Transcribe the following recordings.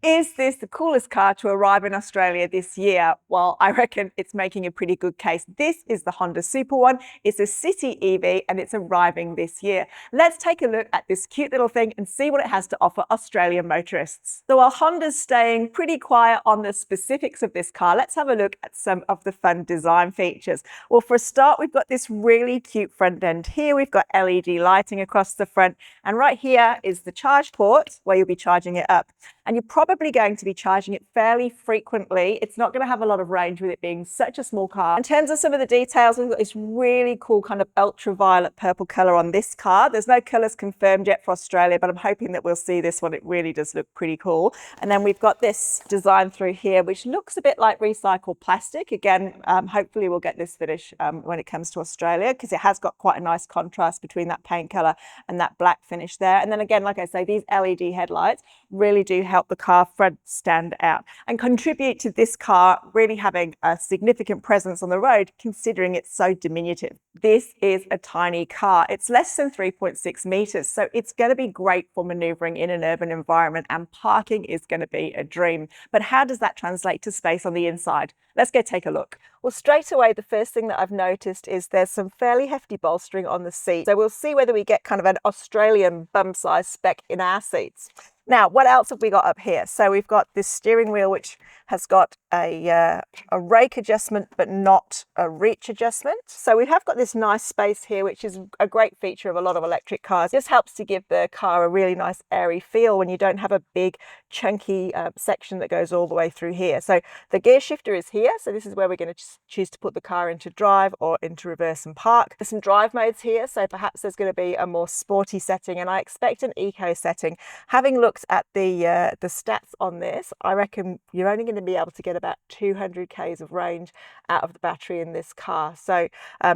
Is this the coolest car to arrive in Australia this year? Well, I reckon it's making a pretty good case. This is the Honda Super One. It's a city EV and it's arriving this year. Let's take a look at this cute little thing and see what it has to offer Australian motorists. So while Honda's staying pretty quiet on the specifics of this car, let's have a look at some of the fun design features. Well, for a start, we've got this really cute front end here. We've got LED lighting across the front, and right here is the charge port where you'll be charging it up. And you're probably going to be charging it fairly frequently. It's not going to have a lot of range with it being such a small car. In terms of some of the details, we've got this really cool kind of ultraviolet purple colour on this car. There's no colours confirmed yet for Australia, but I'm hoping that we'll see this one. It really does look pretty cool. And then we've got this design through here, which looks a bit like recycled plastic. Again, hopefully we'll get this finish when it comes to Australia, because it has got quite a nice contrast between that paint colour and that black finish there. And then again, like I say, these LED headlights really do help the car front stand out and contribute to this car really having a significant presence on the road, considering it's so diminutive. This is a tiny car. It's less than 3.6 meters, so it's going to be great for maneuvering in an urban environment, and parking is going to be a dream. But how does that translate to space on the inside? Let's go take a look. Well, straight away, the first thing that I've noticed is there's some fairly hefty bolstering on the seat. So we'll see whether we get kind of an Australian bum size spec in our seats. Now, what else have we got up here? So we've got this steering wheel, which has got a rake adjustment, but not a reach adjustment. So we have got this nice space here, which is a great feature of a lot of electric cars. This helps to give the car a really nice airy feel when you don't have a big chunky section that goes all the way through here. So the gear shifter is here. So this is where we're going to choose to put the car into drive or into reverse and park. There's some drive modes here. So perhaps there's going to be a more sporty setting, and I expect an eco setting. Having looked at the stats on this, I reckon you're only going to be able to get about 200 k's of range out of the battery in this car. So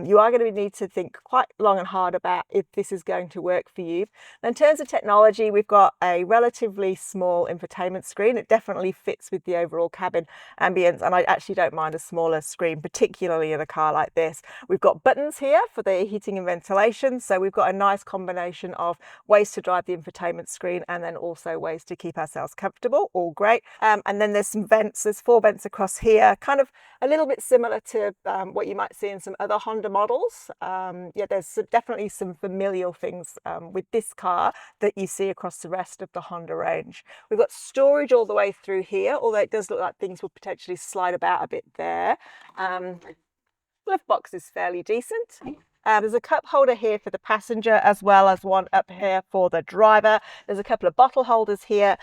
you are going to need to think quite long and hard about if this is going to work for you. Now, in terms of technology, we've got a relatively small infotainment screen. It definitely fits with the overall cabin ambience, and I actually don't mind a smaller screen, particularly in a car like this. We've got buttons here for the heating and ventilation, so we've got a nice combination of ways to drive the infotainment screen and then also ways to keep ourselves comfortable. All great. And then there's some vents. There's 4 vents across here, kind of a little bit similar to what you might see in some other Honda models. Yeah, there's definitely some familial things with this car that you see across the rest of the Honda range. We've got storage all the way through here, although it does look like things will potentially slide about a bit there. Glove box is fairly decent. There's a cup holder here for the passenger, as well as one up here for the driver. There's a couple of bottle holders here.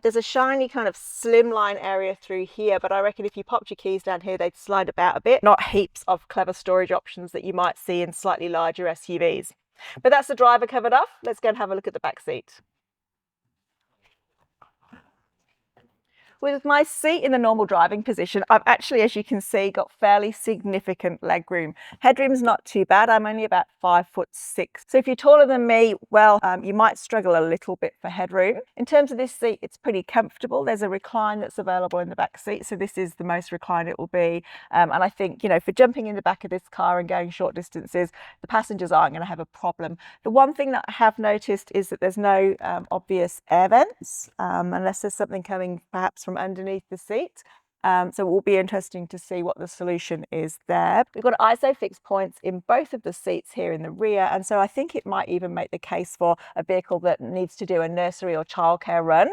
There's a shiny kind of slimline area through here, but I reckon if you popped your keys down here, they'd slide about a bit. Not heaps of clever storage options that you might see in slightly larger SUVs. But that's the driver covered off. Let's go and have a look at the back seat. With my seat in the normal driving position, I've actually, as you can see, got fairly significant legroom. Headroom's not too bad. I'm only about 5'6". So if you're taller than me, well, you might struggle a little bit for headroom. In terms of this seat, it's pretty comfortable. There's a recline that's available in the back seat. So this is the most reclined it will be. And I think, you know, for jumping in the back of this car and going short distances, the passengers aren't going to have a problem. The one thing that I have noticed is that there's no obvious air vents, unless there's something coming perhaps from underneath the seat. So it will be interesting to see what the solution is there. We've got ISOFIX points in both of the seats here in the rear, and so I think it might even make the case for a vehicle that needs to do a nursery or childcare run.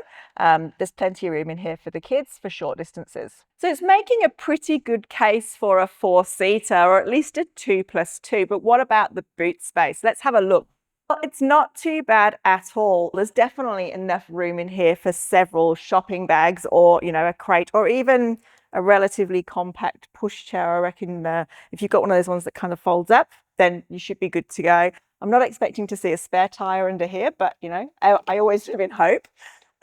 There's plenty of room in here for the kids for short distances. So it's making a pretty good case for a 4-seater, or at least a 2+2. But what about the boot space? Let's have a look. Well, it's not too bad at all. There's definitely enough room in here for several shopping bags, or, you know, a crate, or even a relatively compact pushchair. I reckon if you've got one of those ones that kind of folds up, then you should be good to go. I'm not expecting to see a spare tyre under here, but, you know, I always live in hope.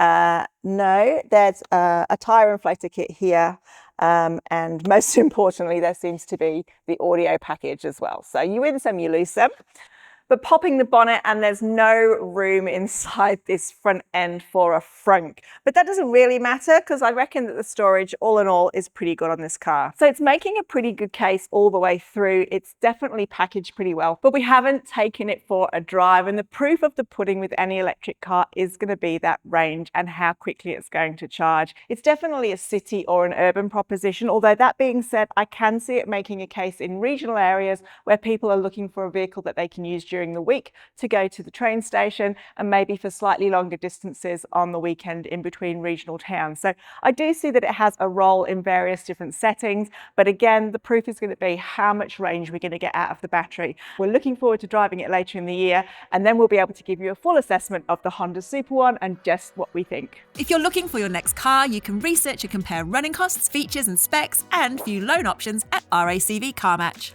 No, there's a tyre inflator kit here. And most importantly, there seems to be the audio package as well. So you win some, you lose some. but popping the bonnet and there's no room inside this front end for a Frunk. But that doesn't really matter because I reckon that the storage all in all is pretty good on this car. So it's making a pretty good case all the way through. It's definitely packaged pretty well, but we haven't taken it for a drive, and the proof of the pudding with any electric car is going to be that range and how quickly it's going to charge. It's definitely a city or an urban proposition, although that being said, I can see it making a case in regional areas where people are looking for a vehicle that they can use during the week to go to the train station and maybe for slightly longer distances on the weekend in between regional towns. So I do see that it has a role in various different settings, but again, the proof is going to be how much range we're going to get out of the battery. We're looking forward to driving it later in the year, and then we'll be able to give you a full assessment of the Honda Super One and just what we think. If you're looking for your next car, you can research and compare running costs, features and specs, and view loan options at RACV CarMatch.